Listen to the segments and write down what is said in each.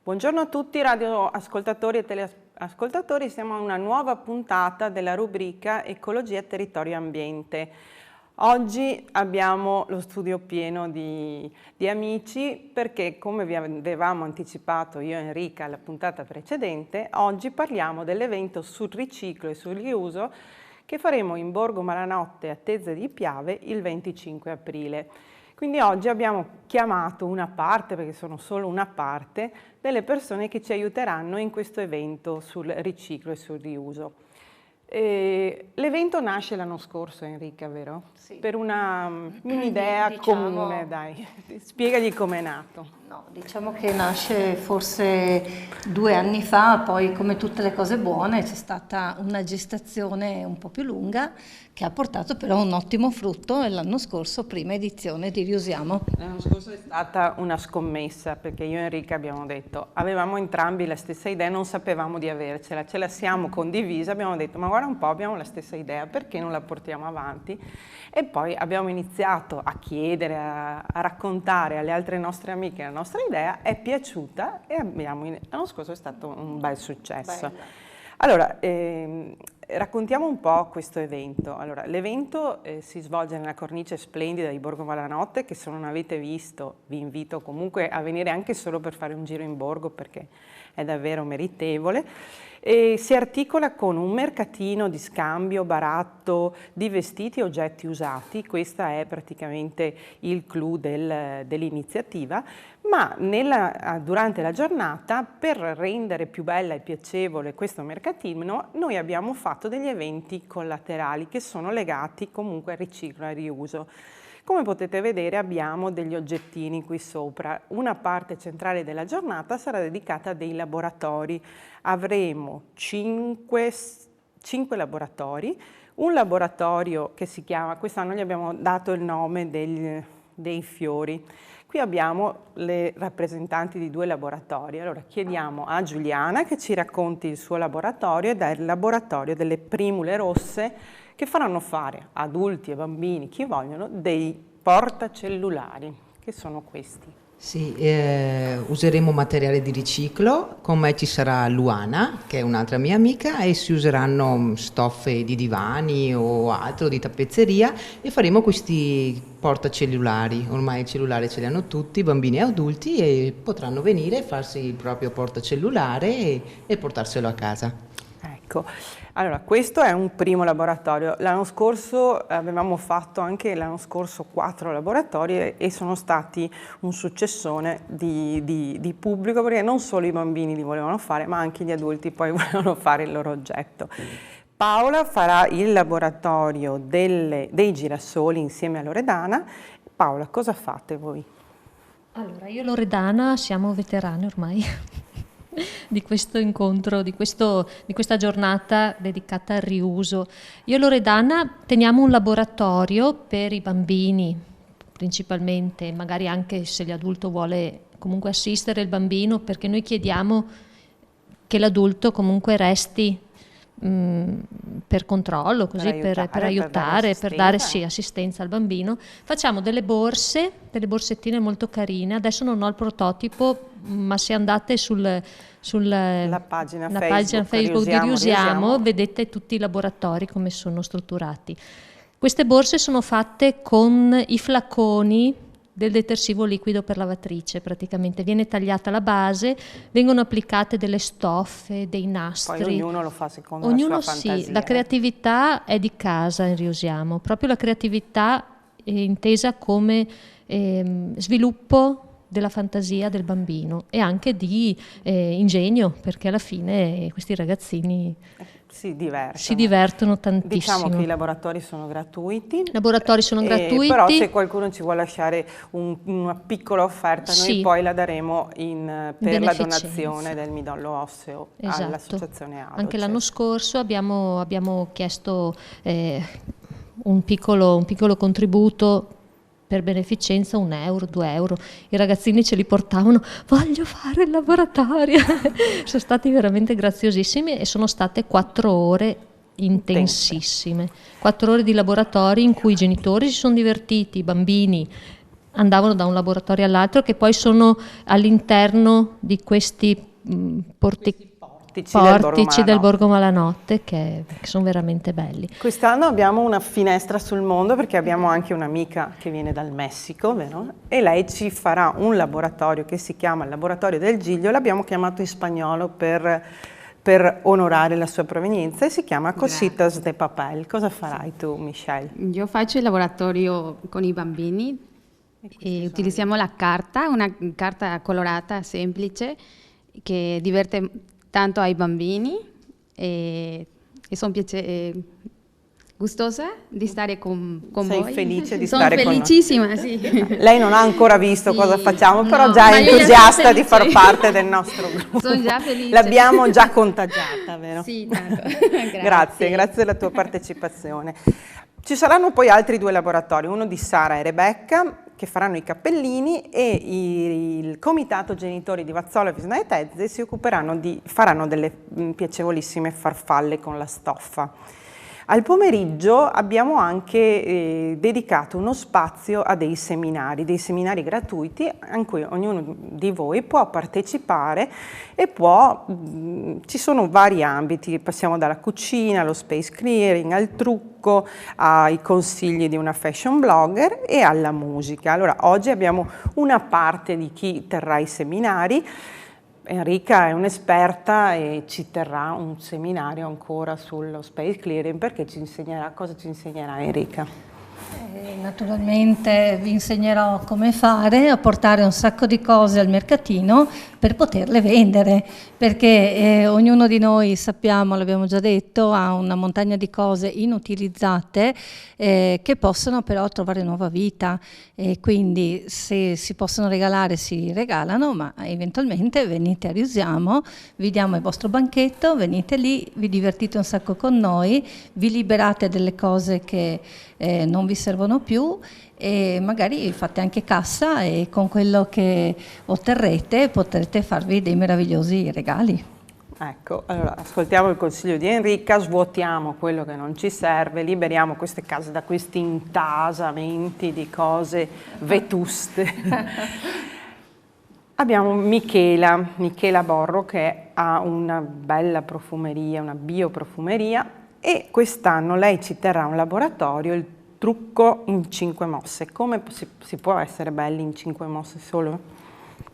Buongiorno a tutti radioascoltatori e teleascoltatori, siamo a una nuova puntata della rubrica Ecologia, Territorio e Ambiente. Oggi abbiamo lo studio pieno di amici perché, come vi avevamo anticipato io e Enrica alla puntata precedente, oggi parliamo dell'evento sul riciclo e sul riuso che faremo in Borgo Malanotte a Tezze di Piave il 25 aprile. Quindi oggi abbiamo chiamato una parte, perché sono solo una parte, delle persone che ci aiuteranno in questo evento sul riciclo e sul riuso. L'evento nasce l'anno scorso, Enrica, vero? Sì. Per un'idea comune, dai. Spiegagli com'è nato. No, diciamo che nasce forse 2 anni fa, poi come tutte le cose buone c'è stata una gestazione un po' più lunga che ha portato però un ottimo frutto e l'anno scorso prima edizione di Riusiamo. L'anno scorso è stata una scommessa perché io e Enrica abbiamo detto, avevamo entrambi la stessa idea, non sapevamo di avercela, ce la siamo condivisa, abbiamo detto ma guarda un po', abbiamo la stessa idea, perché non la portiamo avanti? E poi abbiamo iniziato a chiedere, a raccontare alle altre nostre amiche la nostra idea, è piaciuta e l'anno scorso è stato un bel successo. Bella. Allora, raccontiamo un po' questo evento. Allora, l'evento si svolge nella cornice splendida di Borgo Malanotte, che se non avete visto vi invito comunque a venire anche solo per fare un giro in borgo perché è davvero meritevole. E si articola con un mercatino di scambio, baratto di vestiti e oggetti usati, questo è praticamente il clou dell'iniziativa, ma durante la giornata, per rendere più bella e piacevole questo mercatino, noi abbiamo fatto degli eventi collaterali che sono legati comunque al riciclo e al riuso. Come potete vedere abbiamo degli oggettini qui sopra. Una parte centrale della giornata sarà dedicata a dei laboratori. Avremo 5 laboratori, un laboratorio che si chiama, quest'anno gli abbiamo dato il nome dei fiori. Qui abbiamo le rappresentanti di 2 laboratori. Allora chiediamo a Giuliana che ci racconti il suo laboratorio ed è il laboratorio delle primule rosse che faranno fare a adulti e bambini, chi vogliono, dei portacellulari, che sono questi. Sì, useremo materiale di riciclo, con me ci sarà Luana, che è un'altra mia amica, e si useranno stoffe di divani o altro di tappezzeria e faremo questi portacellulari. Ormai i cellulari ce li hanno tutti, bambini e adulti, e potranno venire, farsi il proprio portacellulare e portarselo a casa. Ecco, allora questo è un primo laboratorio. L'anno scorso avevamo fatto anche 4 laboratori e sono stati un successone di pubblico perché non solo i bambini li volevano fare ma anche gli adulti poi volevano fare il loro oggetto. Paola farà il laboratorio dei girasoli insieme a Loredana. Paola, cosa fate voi? Allora, io e Loredana siamo veterani ormai di questo incontro, di questa giornata dedicata al riuso. Io e Loredana teniamo un laboratorio per i bambini, principalmente, magari anche se l'adulto vuole comunque assistere il bambino, perché noi chiediamo che l'adulto comunque resti per controllo, così per aiutare, per dare assistenza al bambino. Facciamo delle borsettine molto carine. Adesso non ho il prototipo, ma se andate sulla pagina Facebook di Riusiamo, vedete tutti i laboratori come sono strutturati. Queste borse sono fatte con i flaconi del detersivo liquido per lavatrice, praticamente viene tagliata la base, vengono applicate delle stoffe, dei nastri. Poi ognuno lo fa secondo la sua fantasia. Sì, la creatività è di casa in Riusiamo, proprio la creatività è intesa come sviluppo della fantasia del bambino e anche di ingegno, perché alla fine questi ragazzini si divertono tantissimo. Diciamo che i laboratori sono gratuiti. Però se qualcuno ci vuole lasciare una piccola offerta, noi poi la daremo per la donazione del midollo osseo all'associazione ADO. Anche l'anno scorso abbiamo chiesto un piccolo contributo per beneficenza, 1 euro, 2 euro. I ragazzini ce li portavano, voglio fare il laboratorio. Sono stati veramente graziosissimi e sono state 4 ore intensissime. 4 ore di laboratori in cui i genitori si sono divertiti, i bambini andavano da un laboratorio all'altro, che poi sono all'interno di questi portici del Borgo Malanotte che sono veramente belli. Quest'anno abbiamo una finestra sul mondo perché abbiamo anche un'amica che viene dal Messico, vero? E lei ci farà un laboratorio che si chiama il Laboratorio del Giglio, l'abbiamo chiamato in spagnolo per onorare la sua provenienza, e si chiama Cositas de Papel. Cosa farai tu, Michelle? Io faccio il laboratorio con i bambini e utilizziamo la carta, una carta colorata semplice che diverte tanto ai bambini e sono gustosa di stare con voi. Sei felice di sono stare con noi? Sono felicissima, sì. Lei non ha ancora visto cosa facciamo, però no, già è io entusiasta di felice. far parte del nostro gruppo. Sono già felice. L'abbiamo già contagiata, vero? Sì, tanto. Grazie della tua partecipazione. Ci saranno poi altri 2 laboratori, uno di Sara e Rebecca, che faranno i cappellini, e il comitato genitori di Vazzola, Visna e Tezze faranno delle piacevolissime farfalle con la stoffa. Al pomeriggio abbiamo anche dedicato uno spazio a dei seminari gratuiti in cui ognuno di voi può partecipare e ci sono vari ambiti, passiamo dalla cucina allo space clearing, al trucco, ai consigli di una fashion blogger e alla musica. Allora, oggi abbiamo una parte di chi terrà i seminari. Enrica è un'esperta e ci terrà un seminario ancora sullo space clearing, perché cosa ci insegnerà Enrica? Naturalmente vi insegnerò come fare a portare un sacco di cose al mercatino per poterle vendere, perché ognuno di noi, sappiamo, l'abbiamo già detto, ha una montagna di cose inutilizzate che possono però trovare nuova vita, e quindi se si possono regalare si regalano, ma eventualmente venite a Riusiamo, vi diamo il vostro banchetto, venite lì, vi divertite un sacco con noi, vi liberate delle cose che non vi servono più e magari fate anche cassa, e con quello che otterrete potrete farvi dei meravigliosi regali. Ecco, allora ascoltiamo il consiglio di Enrica, svuotiamo quello che non ci serve, liberiamo queste case da questi intasamenti di cose vetuste. Abbiamo Michela Borro, che ha una bella profumeria, una bioprofumeria, e quest'anno lei ci terrà un laboratorio, il trucco in 5 mosse. Come si può essere belli in 5 mosse solo?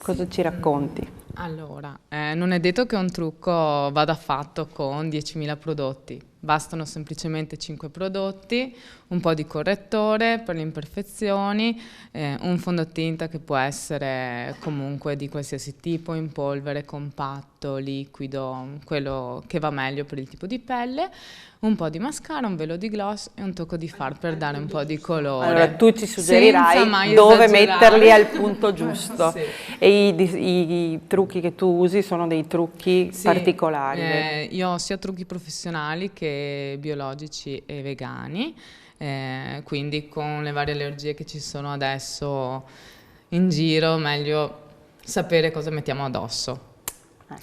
Cosa ci racconti? Allora, non è detto che un trucco vada fatto con 10.000 prodotti, bastano semplicemente 5 prodotti, un po' di correttore per le imperfezioni, un fondotinta che può essere comunque di qualsiasi tipo, in polvere, compatto, liquido, quello che va meglio per il tipo di pelle, un po' di mascara, un velo di gloss e un tocco di far per dare un po' di colore. Allora tu ci suggerirai dove metterli al punto giusto. Sì. E i trucchi che tu usi sono dei trucchi particolari? Io ho sia trucchi professionali che biologici e vegani, quindi con le varie allergie che ci sono adesso in giro meglio sapere cosa mettiamo addosso.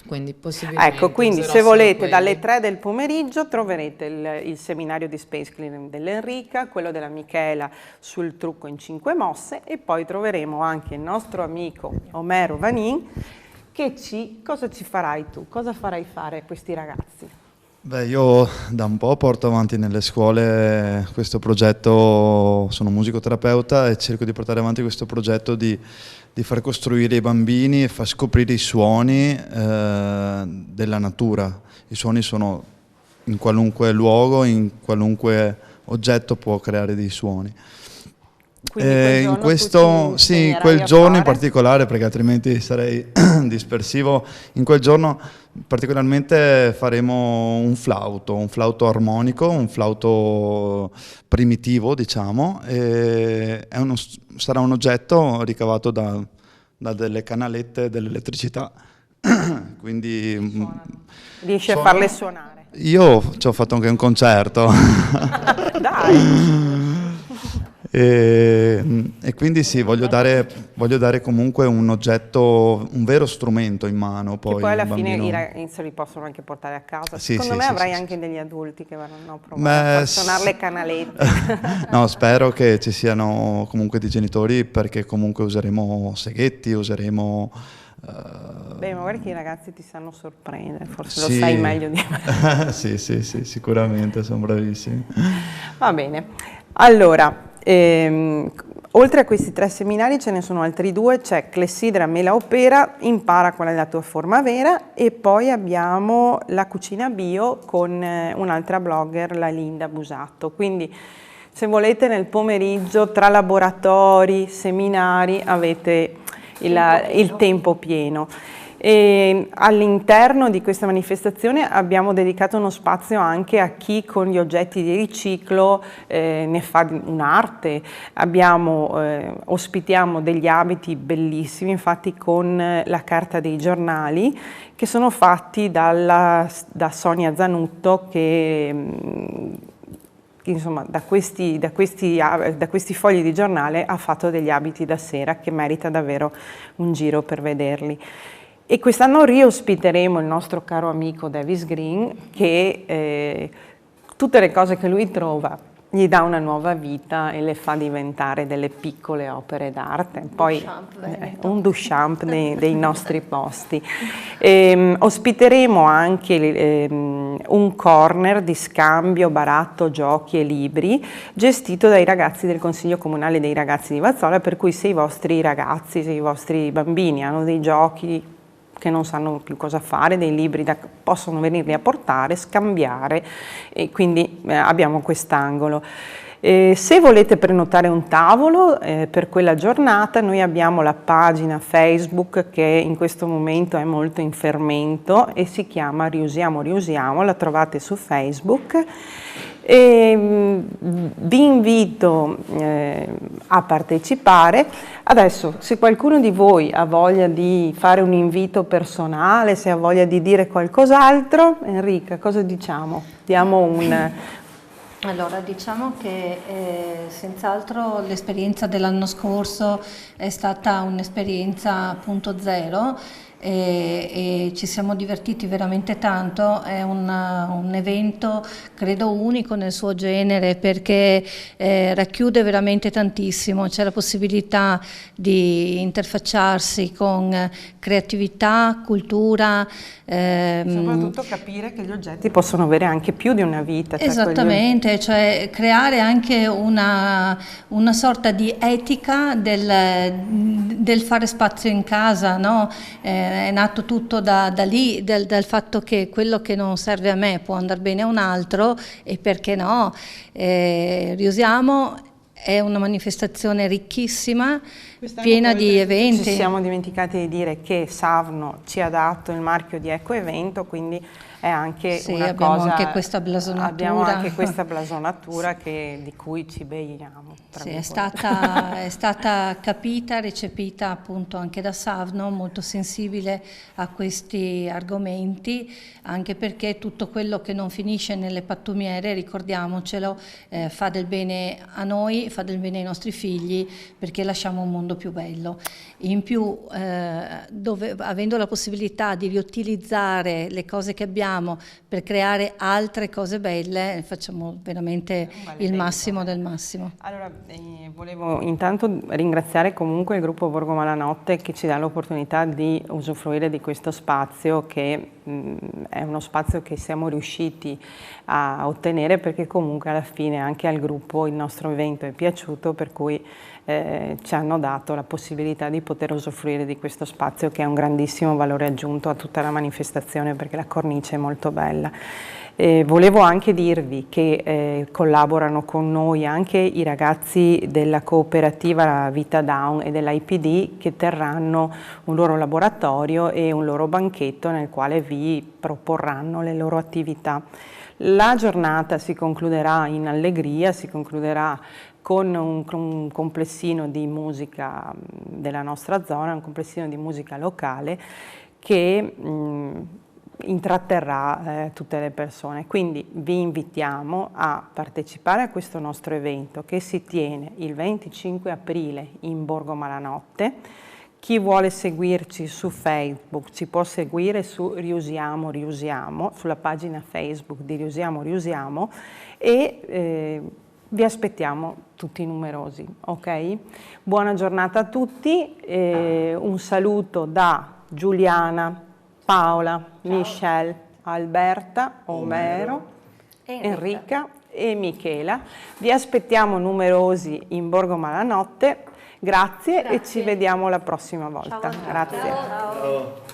Quindi possibilmente ecco, quindi se volete dalle 3 del pomeriggio troverete il seminario di Space Cleaning dell'Enrica, quello della Michela sul trucco in 5 mosse, e poi troveremo anche il nostro amico Omero Vanin cosa ci farai tu? Cosa farai fare a questi ragazzi? Beh, io da un po' porto avanti nelle scuole questo progetto, sono musicoterapeuta e cerco di portare avanti questo progetto di far costruire ai bambini e far scoprire i suoni della natura. I suoni sono in qualunque luogo, in qualunque oggetto può creare dei suoni. In questo, sì, quel giorno in particolare, perché altrimenti sarei dispersivo, in quel giorno particolarmente faremo un flauto armonico, un flauto primitivo, diciamo, e sarà un oggetto ricavato da delle canalette dell'elettricità. Quindi riesci a farle suonare? Io ci ho fatto anche un concerto. Dai! E quindi sì, voglio dare comunque un oggetto, un vero strumento in mano. Poi che poi alla bambino... fine i ragazzi li possono anche portare a casa. Sì, Secondo sì, me sì, avrai sì, anche sì. degli adulti che verranno a provare a far suonare le canalette. No, spero che ci siano comunque dei genitori, perché comunque useremo seghetti, useremo... Beh, magari che i ragazzi ti sanno sorprendere, forse sì. lo sai meglio di me. Sì, sicuramente, sono bravissimi. Va bene. Allora, oltre a questi 3 seminari ce ne sono altri 2, c'è Clessidra Mela Opera, impara qual è la tua forma vera, e poi abbiamo la cucina bio con un'altra blogger, la Linda Busatto. Quindi se volete nel pomeriggio tra laboratori, seminari avete il tempo pieno. E all'interno di questa manifestazione abbiamo dedicato uno spazio anche a chi con gli oggetti di riciclo ne fa un'arte. Ospitiamo degli abiti bellissimi, infatti con la carta dei giornali, che sono fatti da Sonia Zanutto, che insomma da questi fogli di giornale ha fatto degli abiti da sera che merita davvero un giro per vederli. E quest'anno riospiteremo il nostro caro amico Davis Green, che tutte le cose che lui trova gli dà una nuova vita e le fa diventare delle piccole opere d'arte, poi un Duchamp dei nostri posti. Ospiteremo anche un corner di scambio, baratto, giochi e libri, gestito dai ragazzi del Consiglio Comunale dei Ragazzi di Vazzola, per cui se i vostri ragazzi, se i vostri bambini hanno dei giochi che non sanno più cosa fare, dei libri possono venirli a portare, scambiare, e quindi abbiamo quest'angolo. Se volete prenotare un tavolo per quella giornata, noi abbiamo la pagina Facebook che in questo momento è molto in fermento e si chiama Riusiamo, la trovate su Facebook. E vi invito a partecipare. Adesso, se qualcuno di voi ha voglia di fare un invito personale, se ha voglia di dire qualcos'altro, Enrica, cosa diciamo? Diamo un... Allora, diciamo che senz'altro l'esperienza dell'anno scorso è stata un'esperienza a punto zero, e ci siamo divertiti veramente tanto. È un evento credo unico nel suo genere, perché racchiude veramente tantissimo. C'è la possibilità di interfacciarsi con creatività, cultura, soprattutto capire che gli oggetti possono avere anche più di una vita. Esattamente, cioè creare anche una sorta di etica del fare spazio in casa, no? È nato tutto da lì, dal fatto che quello che non serve a me può andare bene a un altro, e perché no? Riusiamo è una manifestazione ricchissima, piena di eventi. Ci siamo dimenticati di dire che Savno ci ha dato il marchio di Ecoevento, quindi è anche una abbiamo cosa, anche questa blasonatura. Abbiamo anche questa blasonatura di cui ci beviamo. Sì, è stata capita, recepita appunto anche da Savno, molto sensibile a questi argomenti, anche perché tutto quello che non finisce nelle pattumiere, ricordiamocelo, fa del bene a noi, fa del bene ai nostri figli, perché lasciamo un mondo più bello. In più, avendo la possibilità di riutilizzare le cose che abbiamo per creare altre cose belle, facciamo veramente il massimo del massimo. Allora, volevo intanto ringraziare comunque il gruppo Borgo Malanotte, che ci dà l'opportunità di usufruire di questo spazio, che è uno spazio che siamo riusciti a ottenere, perché comunque alla fine anche al gruppo il nostro evento è piaciuto, per cui ci hanno dato la possibilità di poter usufruire di questo spazio, che è un grandissimo valore aggiunto a tutta la manifestazione, perché la cornice è molto bella. Volevo anche dirvi che collaborano con noi anche i ragazzi della cooperativa Vita Down e dell'IPD, che terranno un loro laboratorio e un loro banchetto nel quale vi proporranno le loro attività. La giornata si concluderà in allegria, si concluderà con un complessino di musica della nostra zona, un complessino di musica locale che intratterrà tutte le persone. Quindi vi invitiamo a partecipare a questo nostro evento che si tiene il 25 aprile in Borgo Malanotte. Chi vuole seguirci su Facebook ci può seguire su Riusiamo Riusiamo, sulla pagina Facebook di Riusiamo Riusiamo, e vi aspettiamo tutti numerosi, ok? Buona giornata a tutti, un saluto da Giuliana, Paola, Michelle, Alberta, Omero, Enrica e Michela. Vi aspettiamo numerosi in Borgo Malanotte. Grazie e ci vediamo la prossima volta. Grazie. Ciao.